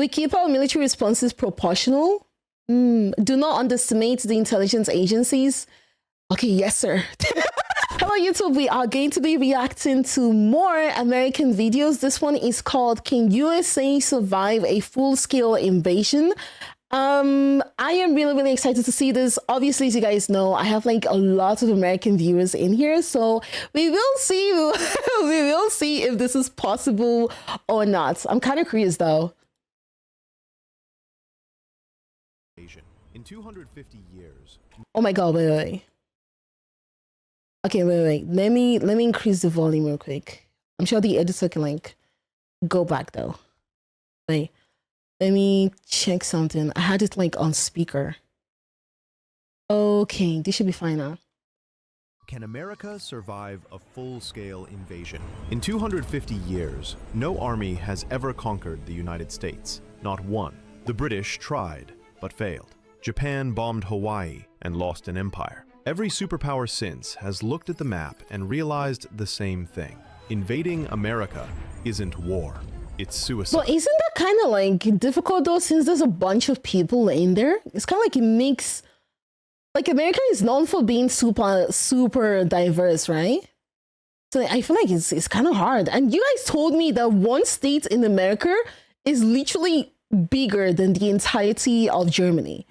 We keep our military responses proportional. Do not underestimate the intelligence agencies. Okay, yes, sir. Hello, YouTube. We are going to be reacting to more American videos. This one is called Can USA Survive a Full-Scale Invasion? I am really excited to see this. Obviously, as you guys know, I have like a lot of American viewers in here, so we will see we will see if this is possible or not. I'm kind of curious though. In 250 years. Oh my god, wait. Okay, wait. Let me increase the volume real quick. I'm sure the editor can like go back though. Wait. Let me check something. I had it like on speaker. Okay, this should be fine now. Can America survive a full-scale invasion? In 250 years, no army has ever conquered the United States. Not one. The British tried, but failed. Japan bombed Hawaii and lost an empire. Every superpower since has looked at the map and realized the same thing. Invading America isn't war. It's suicide. Well, isn't that kind of like difficult though, since there's a bunch of people in there? It's kind of like it makes, like, America is known for being super diverse, right? So I feel like it's kind of hard. And you guys told me that one state in America is literally bigger than the entirety of Germany.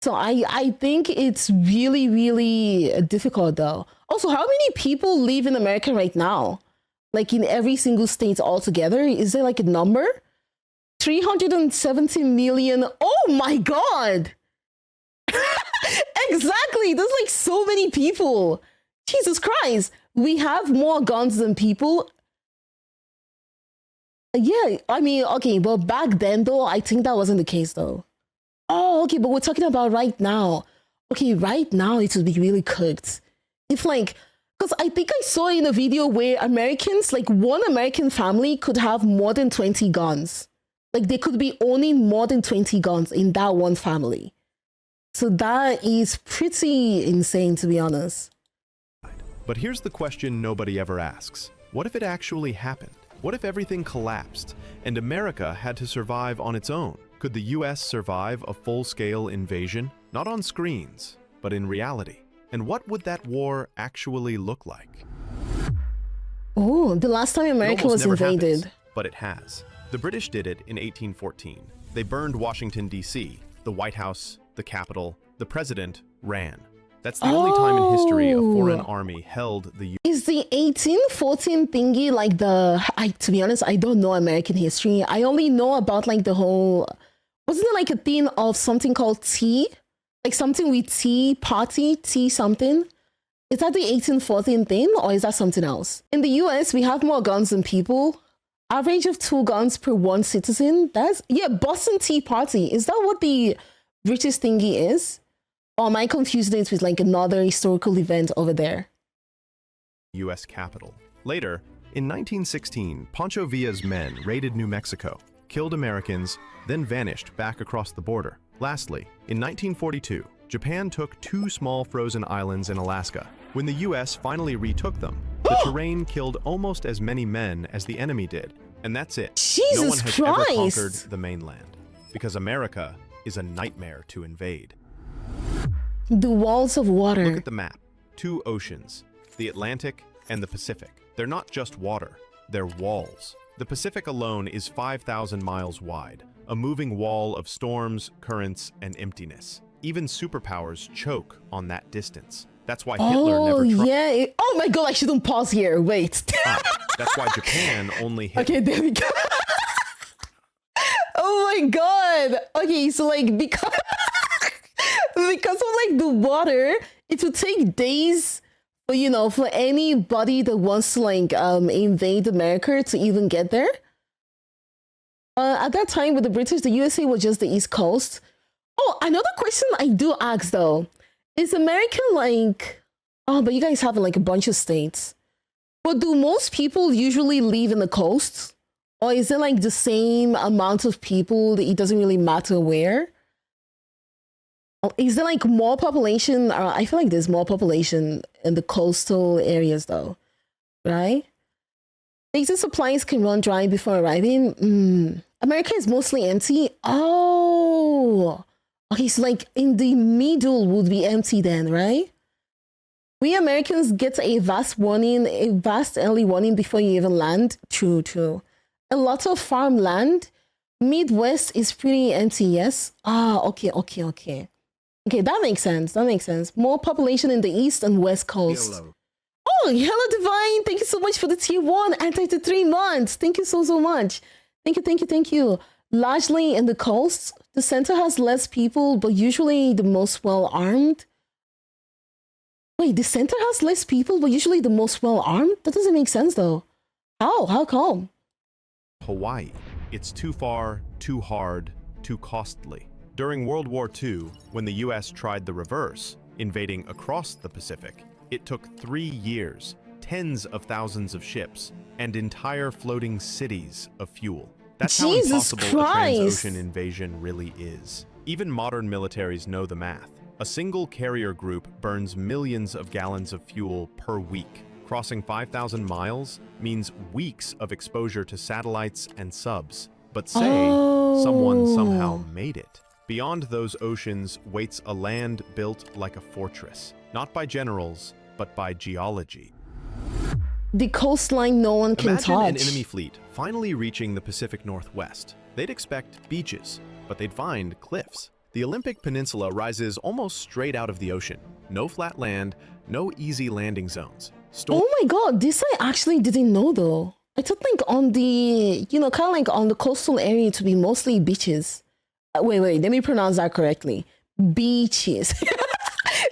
So I think it's really difficult though. Also, how many people live in America right now? Like in every single state altogether? Is there like a number? 370 million. Oh my god! Exactly! There's like so many people. Jesus Christ! We have more guns than people. Yeah, I mean, okay, but back then though, I think that wasn't the case though. Oh, okay, but we're talking about right now. Okay, right now it would be really cooked. If like, because I think I saw in a video where Americans, like one American family could have more than 20 guns. Like they could be owning more than 20 guns in that one family. So that is pretty insane, to be honest. But here's the question nobody ever asks. What if it actually happened? What if everything collapsed and America had to survive on its own? Could the US survive a full-scale invasion? Not on screens, but in reality. And what would that war actually look like? Oh, the last time America was invaded. Happens, but it has. The British did it in 1814. They burned Washington, D.C., the White House, the Capitol. The president ran. That's the only time in history a foreign army held the U.S. Is the 1814 thingy like the... to be honest, I don't know American history. I only know about like the whole... Wasn't it like a thing of something called tea? Like something with tea, party, tea something? Is that the 1814 thing or is that something else? In the US, we have more guns than people. Average of 2 guns per 1 citizen. That's... Yeah, Boston Tea Party. Is that what the British thingy is? Or am I confusing it with like another historical event over there? U.S. Capitol. Later, in 1916, Pancho Villa's men raided New Mexico, killed Americans, then vanished back across the border. Lastly, in 1942, Japan took 2 small frozen islands in Alaska. When the U.S. finally retook them, the terrain killed almost as many men as the enemy did. And that's it. Jesus no one has Christ. ever conquered the mainland, because America is a nightmare to invade. The walls of water. Look at the map. 2 oceans, the Atlantic and the Pacific. They're not just water, they're walls. The Pacific alone is 5,000 miles wide, a moving wall of storms, currents, and emptiness. Even superpowers choke on that distance. That's why Hitler never tried. Yeah. Oh my god, I shouldn't pause here. Wait. That's why Japan only hit. Okay, there we go. Oh my god. Okay, so like because of like the water, it would take days for, you know, for anybody that wants to like invade America to even get there. At that time with the British, the USA was just the East Coast. Oh, another question I do ask though, is America like, oh, but you guys have like a bunch of states. But do most people usually live in the coast? Or is it like the same amount of people that it doesn't really matter where? Is there like more population? I feel like there's more population in the coastal areas though, right? Basic supplies can run dry before arriving. America is mostly empty. Oh, okay. So like in the middle would be empty then, right? We Americans get a vast warning, a vast early warning before you even land. True, true. A lot of farmland. Midwest is pretty empty, yes? Ah, okay, okay, okay. Okay, that makes sense. That makes sense. More population in the east and west coast. YOLO. Oh, hello, Divine. Thank you so much for the tier 1 and 33 months. Thank you so, so much. Thank you, thank you, thank you. Largely in the coast, the center has less people, but usually the most well-armed. Wait, the center has less people, but usually the most well-armed? That doesn't make sense, though. How? How come? Hawaii. It's too far, too hard, too costly. During World War II, when the US tried the reverse, invading across the Pacific, it took 3 years, tens of thousands of ships, and entire floating cities of fuel. That's how Jesus impossible a Christ. transocean invasion really is. Even modern militaries know the math. A single carrier group burns millions of gallons of fuel per week. Crossing 5,000 miles means weeks of exposure to satellites and subs. But say someone somehow made it. Beyond those oceans waits a land built like a fortress, not by generals, but by geology. The coastline no one can Imagine touch. an enemy fleet finally reaching the Pacific Northwest. They'd expect beaches, but they'd find cliffs. The Olympic Peninsula rises almost straight out of the ocean. No flat land, no easy landing zones. Oh my god, this I actually didn't know though. I thought like on the, kind of like on the coastal area to be mostly beaches. Wait, let me pronounce that correctly. Beaches.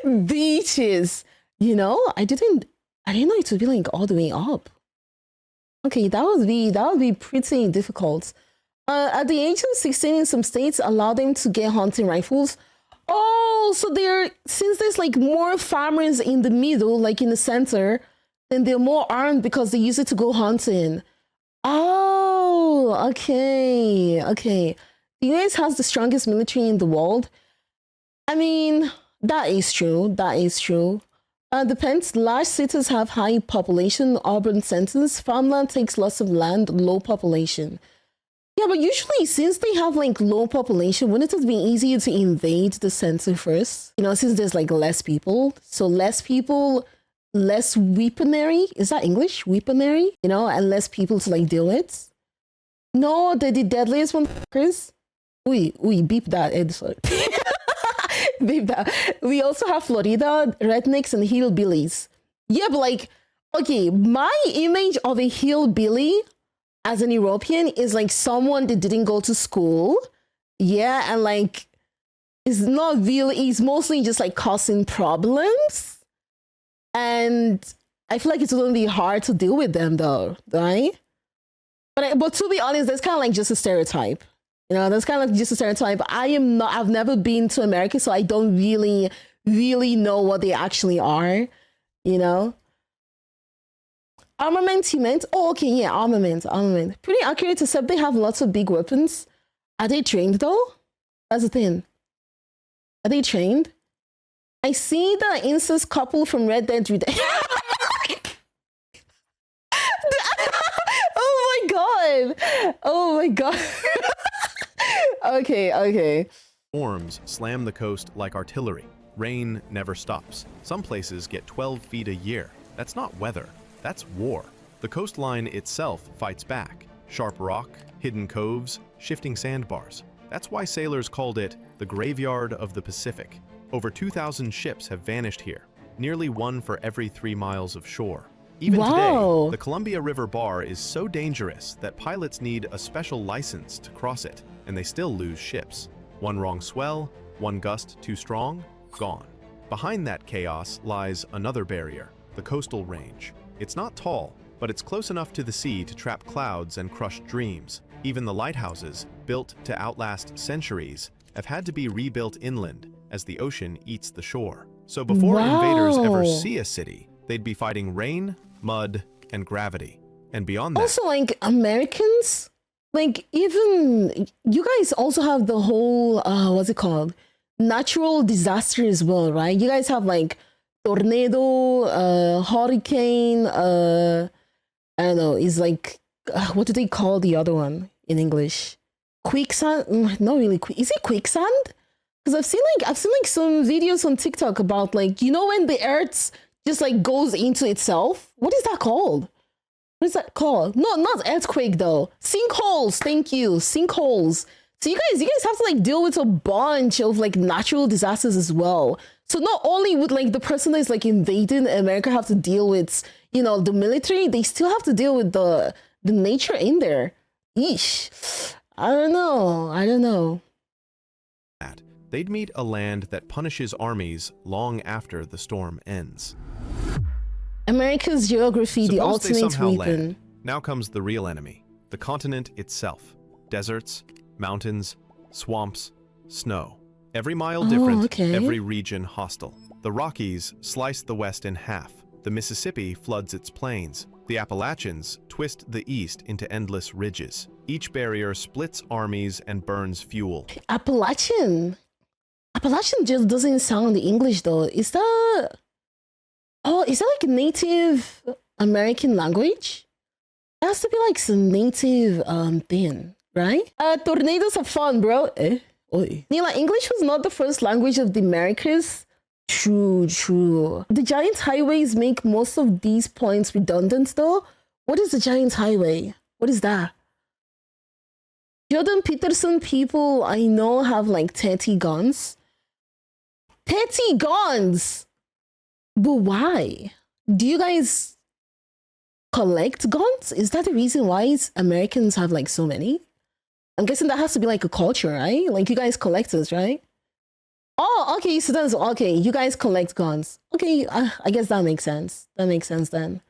Beaches. I didn't know it would be like all the way up. Okay, that would be pretty difficult. At the age of 16 in some states allow them to get hunting rifles. Oh, so since there's like more farmers in the middle, like in the center, then they're more armed because they use it to go hunting. Oh, okay. The US has the strongest military in the world. I mean, that is true. Depends. Large cities have high population, urban centers. Farmland takes lots of land, low population. Yeah, but usually since they have like low population, wouldn't it be easier to invade the center first? Since there's like less people. So less people, less weaponry. Is that English? Weaponry? And less people to like deal with. No, they're the deadliest motherfuckers. We beep that, Ed. Sorry. Beep that. We also have Florida, rednecks, and hillbillies. Yeah, but like, okay, my image of a hillbilly as an European is like someone that didn't go to school. Yeah, and like is not real, he's mostly just like causing problems. And I feel like it's gonna be hard to deal with them though, right? But to be honest, that's kind of like just a stereotype. That's kind of like just a stereotype. I've never been to America, so I don't really know what they actually are, Armament, you meant? Oh, okay, yeah, armament. Pretty accurate, except they have lots of big weapons. Are they trained, though? That's the thing. Are they trained? I see the incest couple from Red Dead Redemption. Oh my god. Okay. Storms slam the coast like artillery. Rain never stops. Some places get 12 feet a year. That's not weather. That's war. The coastline itself fights back. Sharp rock, hidden coves, shifting sandbars. That's why sailors called it the graveyard of the Pacific. Over 2,000 ships have vanished here, nearly one for every 3 miles of shore. Even today, the Columbia River Bar is so dangerous that pilots need a special license to cross it, and they still lose ships. One wrong swell, one gust too strong, gone. Behind that chaos lies another barrier, the coastal range. It's not tall, but it's close enough to the sea to trap clouds and crush dreams. Even the lighthouses, built to outlast centuries, have had to be rebuilt inland as the ocean eats the shore. So before invaders ever see a city, they'd be fighting rain, mud, and gravity. And beyond that... Also, like, Americans, like, even... You guys also have the whole, what's it called? Natural disaster as well, right? You guys have, like, tornado, hurricane, I don't know, it's like... what do they call the other one in English? quicksand. Not really quick. Is it quicksand? Because I've seen like some videos on TikTok about like, you know, when the earth just like goes into itself. What is that called? What is that called? No, not earthquake though. Sinkholes. Thank you. Sinkholes. So you guys have to like deal with a bunch of like natural disasters as well. So not only would like the person that's like invading America have to deal with, you know, the military, they still have to deal with the nature in there. Yeesh. I don't know. They'd meet a land that punishes armies long after the storm ends. America's geography, the Suppose they ultimate somehow weapon. land. Now comes the real enemy, the continent itself. Deserts, mountains, swamps, snow. Every mile different, okay. every region hostile. The Rockies slice the West in half. The Mississippi floods its plains. The Appalachians twist the East into endless ridges. Each barrier splits armies and burns fuel. Appalachian just doesn't sound English though. Is that like a Native American language? It has to be like some native thing, right? Tornadoes are fun, bro. Nila, English was not the first language of the Americas. True. The giant highways make most of these points redundant though. What is the giant highway? What is that? Jordan Peterson people I know have like 30 guns. 30 guns! But why? Do you guys collect guns? Is that the reason why Americans have like so many? I'm guessing that has to be like a culture, right? Like you guys collectors, right? Oh, okay, so that's okay. You guys collect guns. Okay, I guess that makes sense. That makes sense then.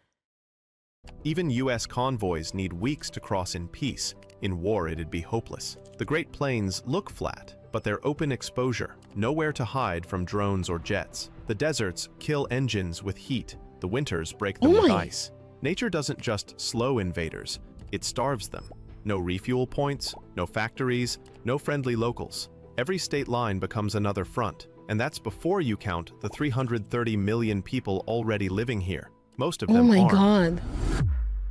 Even US convoys need weeks to cross in peace. In war, it'd be hopeless. The Great Plains look flat, but they're open exposure, nowhere to hide from drones or jets. The deserts kill engines with heat. The winters break them with ice. Nature doesn't just slow invaders, it starves them. No refuel points, no factories, no friendly locals. Every state line becomes another front, and that's before you count the 330 million people already living here. Most of them armed. God.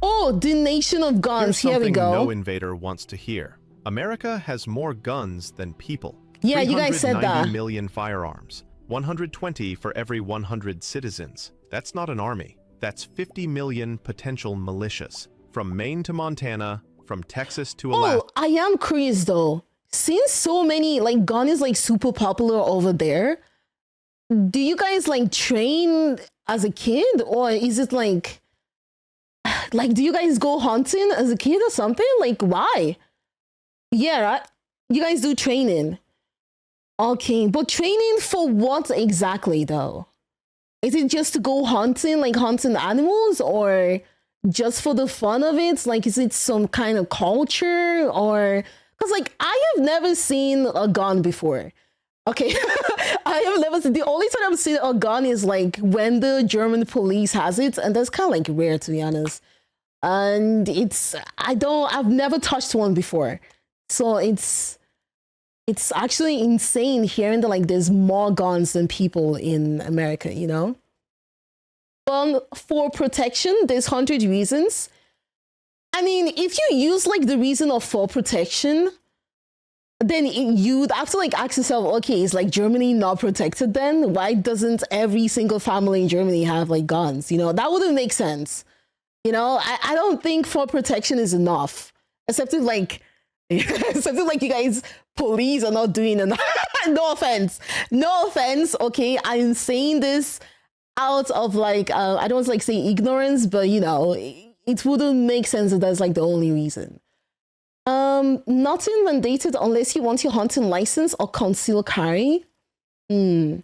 Oh, the nation of guns. Here we go. No invader wants to hear. America has more guns than people. Yeah, you guys said that. 390 million firearms. 120 for every 100 citizens. That's not an army. That's 50 million potential militias. From Maine to Montana, from Texas to Alaska. Oh, I am curious though. Since so many, like, gun is like super popular over there, do you guys like train as a kid, or is it like do you guys go hunting as a kid or something? Like, why? Yeah, right? You guys do training. Okay, but training for what exactly though? Is it just to go hunting, like hunting animals, or just for the fun of it? Like, is it some kind of culture, or... Because, like, I have never seen a gun before. Okay, I have never seen... The only time I've seen a gun is, like, when the German police has it. And that's kind of, like, rare, to be honest. And it's... I've never touched one before. So it's actually insane hearing that, like, there's more guns than people in America, you know? For protection, there's 100 reasons. I mean, if you use like the reason of for protection, then you'd have to like ask yourself, okay, is like Germany not protected then? Why doesn't every single family in Germany have like guns? You know, that wouldn't make sense. You know, I don't think for protection is enough, except if like you guys police are not doing enough. No offense. Okay, I'm saying this out of like I don't want to like say ignorance, but you know, it wouldn't make sense that that's like the only reason. Nothing mandated unless you want your hunting license or concealed carry. So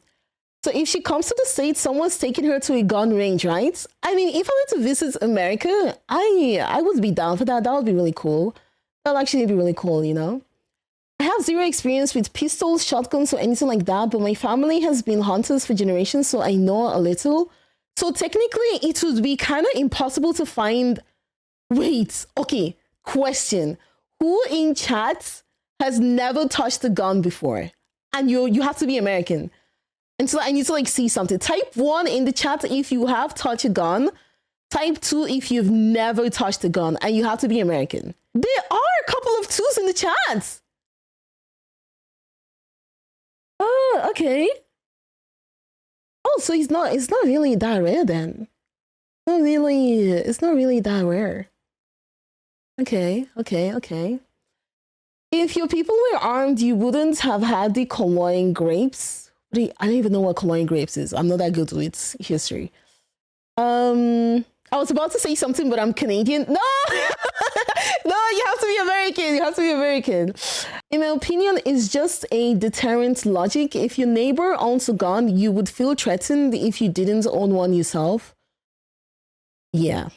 if she comes to the States, someone's taking her to a gun range, right? I mean, if I were to visit America, I would be down for that. That would be really cool. That'll actually be really cool, you know? I have zero experience with pistols, shotguns, or anything like that, but my family has been hunters for generations, so I know a little. So technically, it would be kind of impossible to find... Wait, okay, question. Who in chat has never touched a gun before? And you have to be American. And so I need to like see something. Type 1 in the chat if you have touched a gun. Type 2 if you've never touched a gun, and you have to be American. There are a couple of 2s in the chat. Okay. Oh, so it's not really that rare then. It's not really that rare. Okay. If your people were armed, you wouldn't have had the Colloid grapes. I don't even know what Colloid grapes is. I'm not that good with history. I was about to say something, but I'm Canadian. No, no, you have to be American. You have to be American. In my opinion, it's just a deterrent logic. If your neighbor owns a gun, you would feel threatened if you didn't own one yourself. Yeah,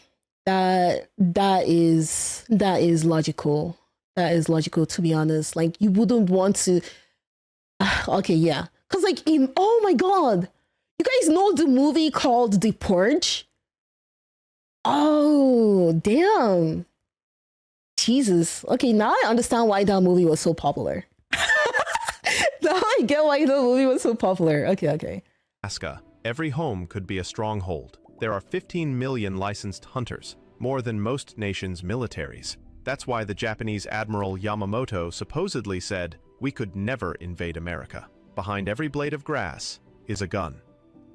that is logical. That is logical, to be honest. Like, you wouldn't want to. Okay, yeah, because like oh my god, you guys know the movie called The Purge? Oh, damn. Jesus. Okay, now I understand why that movie was so popular. Now I get why the movie was so popular. Okay. Alaska, every home could be a stronghold. There are 15 million licensed hunters, more than most nations' militaries. That's why the Japanese Admiral Yamamoto supposedly said, "We could never invade America. Behind every blade of grass is a gun."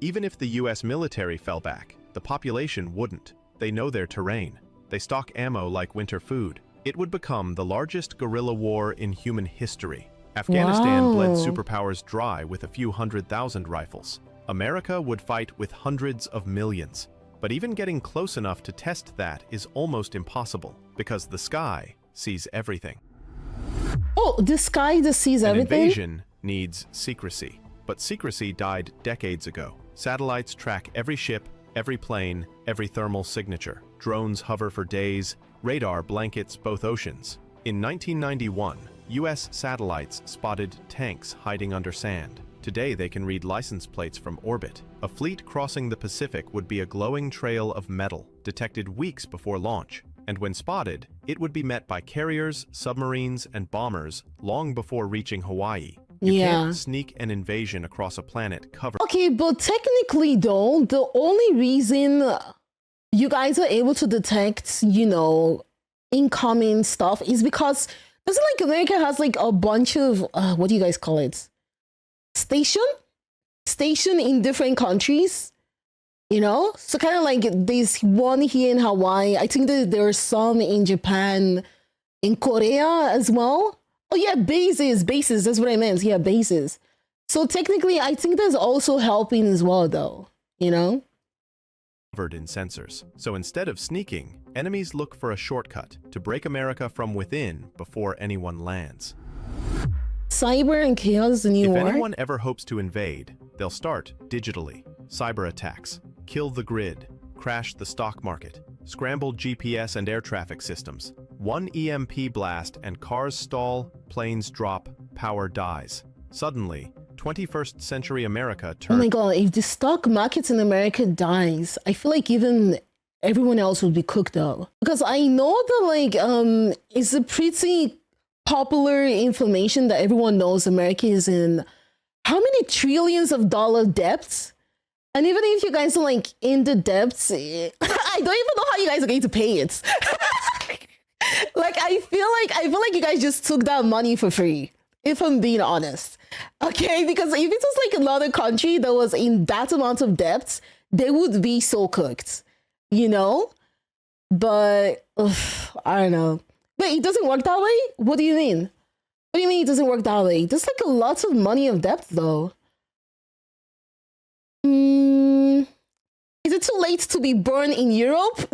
Even if the US military fell back, the population wouldn't. They know their terrain. They stock ammo like winter food. It would become the largest guerrilla war in human history. Afghanistan bled superpowers dry with a few 100,000 rifles. America would fight with hundreds of millions. But even getting close enough to test that is almost impossible, because the sky sees everything. Oh, the sky that sees everything? An invasion needs secrecy. But secrecy died decades ago. Satellites track every ship, every plane, every thermal signature. Drones hover for days. Radar blankets both oceans. In 1991, US satellites spotted tanks hiding under sand. Today they can read license plates from orbit. A fleet crossing the Pacific would be a glowing trail of metal, detected weeks before launch. And when spotted, it would be met by carriers, submarines, and bombers long before reaching Hawaii. You can't sneak an invasion across a planet covered. Okay, but technically though, the only reason you guys are able to detect, incoming stuff is because doesn't like America has like a bunch of what do you guys call it? Station in different countries, so kind of like there's one here in Hawaii. I think that there are some in Japan, in Korea as well. Oh yeah, bases, that's what I meant. Yeah, bases. So technically I think that's also helping as well though, Covered in sensors. So instead of sneaking, enemies look for a shortcut to break America from within before anyone lands. Cyber and chaos, the new war. If anyone ever hopes to invade, they'll start digitally. Cyber attacks, kill the grid, crash the stock market, scramble GPS and air traffic systems. One EMP blast and cars stall, planes drop, power dies. Suddenly, 21st century America turns. Oh my god, if the stock market in America dies, I feel like even everyone else would be cooked up. Because I know that it's a pretty popular information that everyone knows America is in how many trillions of dollar debts? And even if you guys are like in the debts, I don't even know how you guys are going to pay it. I feel like you guys just took that money for free, if I'm being honest. Okay, because if it was like another country that was in that amount of debts, they would be so cooked, But I don't know. Wait, it doesn't work that way? What do you mean? What do you mean it doesn't work that way? There's like a lot of money of debt though. Is it too late to be born in Europe?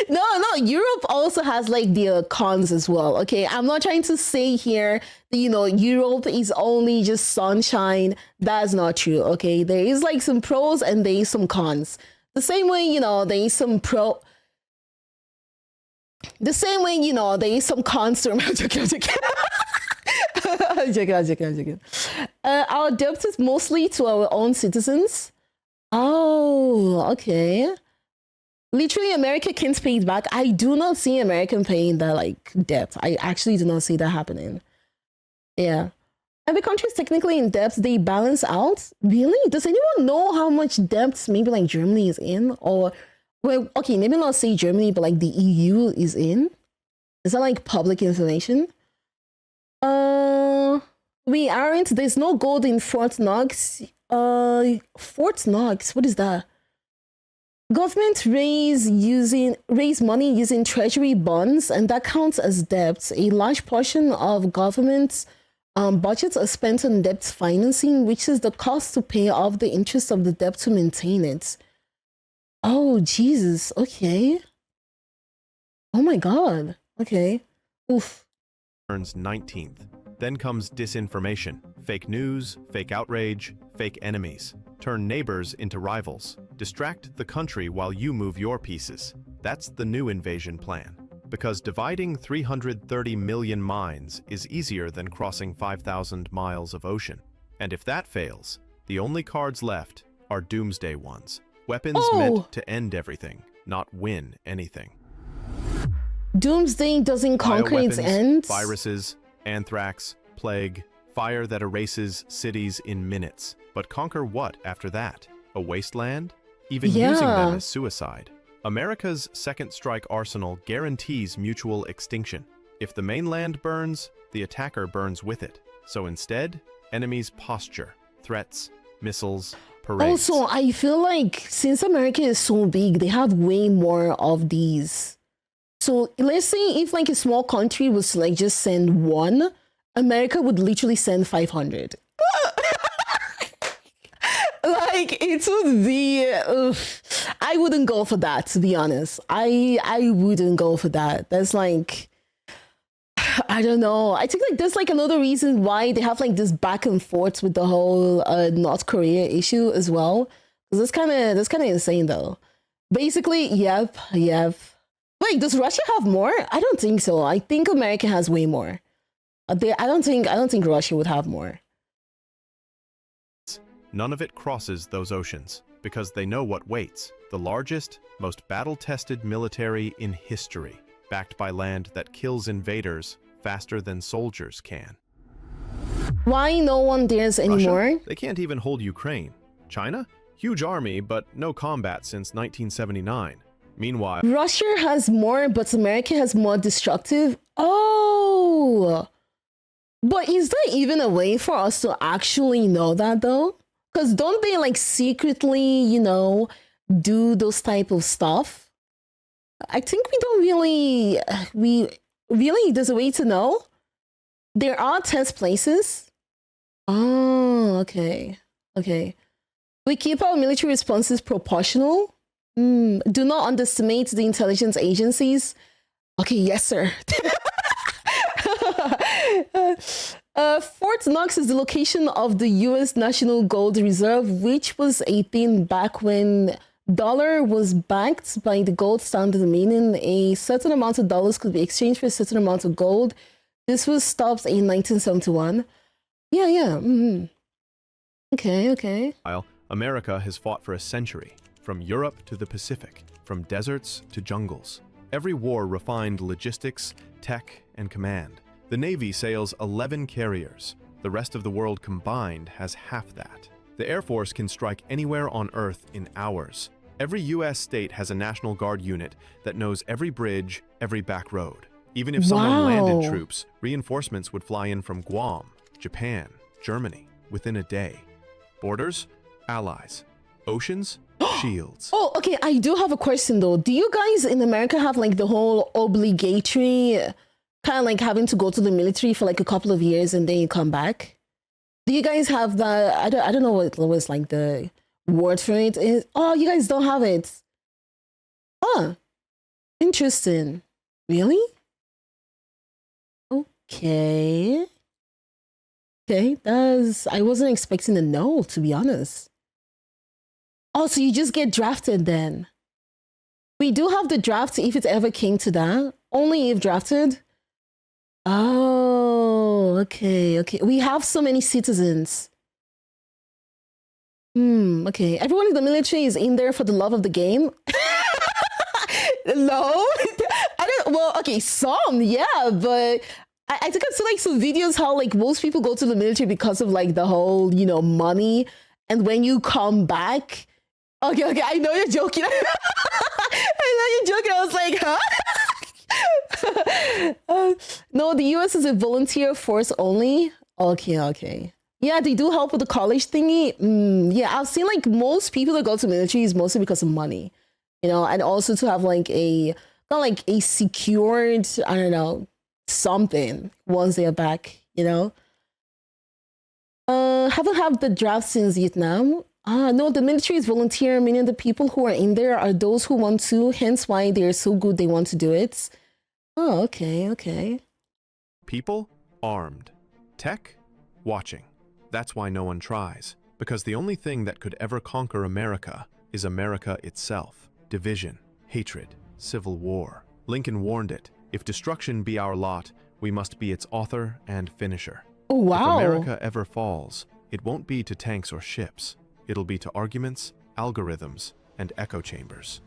No. Europe also has like their cons as well. Okay, I'm not trying to say here that Europe is only just sunshine. That's not true. Okay, there is like some pros and there is some cons. The same way there is some pro. The same way there is some cons to. I'm joking. Our debt is mostly to our own citizens. Oh, okay. Literally, America can't pay it back. I do not see American paying that debt. I actually do not see that happening. Yeah. Every country is technically in debt. They balance out. Really? Does anyone know how much debt maybe Germany is in? Or, well, okay, maybe not say Germany, but the EU is in? Is that public information? We aren't. There's no gold in Fort Knox. Fort Knox. What is that? Government raise money using treasury bonds, and that counts as debt. A large portion of government's budgets are spent on debt financing, which is the cost to pay off the interest of the debt to maintain it. Oh, Jesus. Okay. Oh my God. Okay. Oof. Turns 19th. Then comes disinformation, fake news, fake outrage, fake enemies. Turn neighbors into rivals. Distract the country while you move your pieces. That's the new invasion plan. Because dividing 330 million minds is easier than crossing 5,000 miles of ocean. And if that fails, the only cards left are Doomsday ones. Weapons meant to end everything, not win anything. Doomsday doesn't conquer its ends. Viruses, anthrax, plague, fire that erases cities in minutes. But conquer what after that? A wasteland? Even using them is suicide. America's second strike arsenal guarantees mutual extinction. If the mainland burns, the attacker burns with it. So instead, enemies posture, threats, missiles, parades. Also, I feel like since America is so big, they have way more of these. So let's say if like a small country was to like just send one, America would literally send 500. Like it would be, I wouldn't go for that, to be honest. I wouldn't go for that. That's like, I don't know. I think like there's like another reason why they have like this back and forth with the whole North Korea issue as well. Because that's kind of insane though. Basically, yep. Wait, does Russia have more? I don't think so. I think America has way more. I don't think Russia would have more. None of it crosses those oceans because they know what waits. The largest, most battle-tested military in history, backed by land that kills invaders faster than soldiers can. Why no one dares anymore? Russia? They can't even hold Ukraine. China? Huge army, but no combat since 1979. Meanwhile, Russia has more, but America has more destructive. Oh, but is there even a way for us to actually know that though? Because don't they like secretly, you know, do those type of stuff? I think there's a way to know. There are test places. Oh, okay. We keep our military responses proportional. Do not underestimate the intelligence agencies. Okay, yes, sir. Fort Knox is the location of the U.S. National Gold Reserve, which was a thing back when dollar was backed by the gold standard, meaning a certain amount of dollars could be exchanged for a certain amount of gold. This was stopped in 1971. Yeah. Okay. While America has fought for a century, from Europe to the Pacific, from deserts to jungles. Every war refined logistics, tech, and command. The Navy sails 11 carriers. The rest of the world combined has half that. The Air Force can strike anywhere on Earth in hours. Every U.S. state has a National Guard unit that knows every bridge, every back road. Even if someone landed troops, reinforcements would fly in from Guam, Japan, Germany, within a day. Borders? Allies. Oceans? Shields. Oh, okay. I do have a question though. Do you guys in America have like the whole obligatory kind of like having to go to the military for like a couple of years and then you come back? Do you guys have that? I don't know what was like the word for it is. Oh, you guys don't have it. Huh. Interesting. Really? Okay. I wasn't expecting a no, to be honest. Oh, so you just get drafted then? We do have the draft if it ever came to that. Only if drafted. Oh, okay. We have so many citizens. Okay. Everyone in the military is in there for the love of the game. No, well, okay, some, yeah, but I think I've seen like some videos how like most people go to the military because of like the whole, you know, money. And when you come back, okay, I know you're joking. I know you're joking. I was like, huh? No, the US is a volunteer force only. Okay, okay. Yeah, they do help with the college thingy. Yeah, I've seen like most people that go to military is mostly because of money, you know, and also to have like a not like a secured, I don't know, something once they are back, you know. Haven't had the draft since Vietnam. No, the military is volunteer, meaning the people who are in there are those who want to, hence why they're so good they want to do it. Oh, okay, okay. People, armed. Tech, watching. That's why no one tries. Because the only thing that could ever conquer America is America itself. Division, hatred, civil war. Lincoln warned it. If destruction be our lot, we must be its author and finisher. Oh, wow. If America ever falls, it won't be to tanks or ships. It'll be to arguments, algorithms, and echo chambers.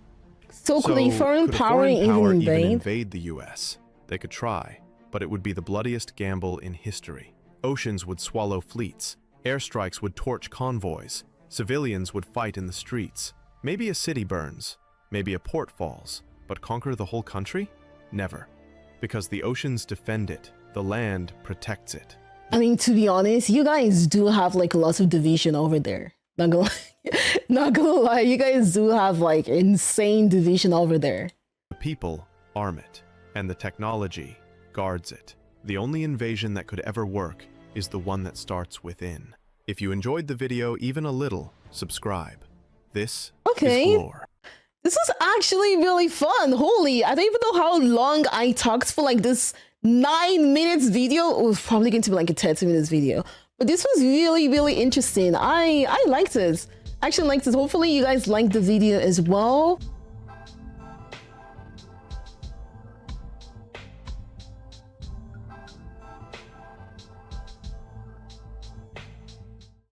So could a foreign power even invade the US? They could try, but it would be the bloodiest gamble in history. Oceans would swallow fleets. Airstrikes would torch convoys. Civilians would fight in the streets. Maybe a city burns. Maybe a port falls. But conquer the whole country? Never. Because the oceans defend it. The land protects it. I mean, to be honest, you guys do have like lots of division over there. Not gonna not gonna lie, you guys do have like insane division over there. The people arm it, and the technology guards it. The only invasion that could ever work is the one that starts within. If you enjoyed the video even a little, subscribe. This is Lore. This was actually really fun. Holy, I don't even know how long I talked for like this 9 minutes video. It was probably going to be like a 30 minutes video. But this was really, really interesting. I liked it. I actually liked it. Hopefully you guys liked the video as well.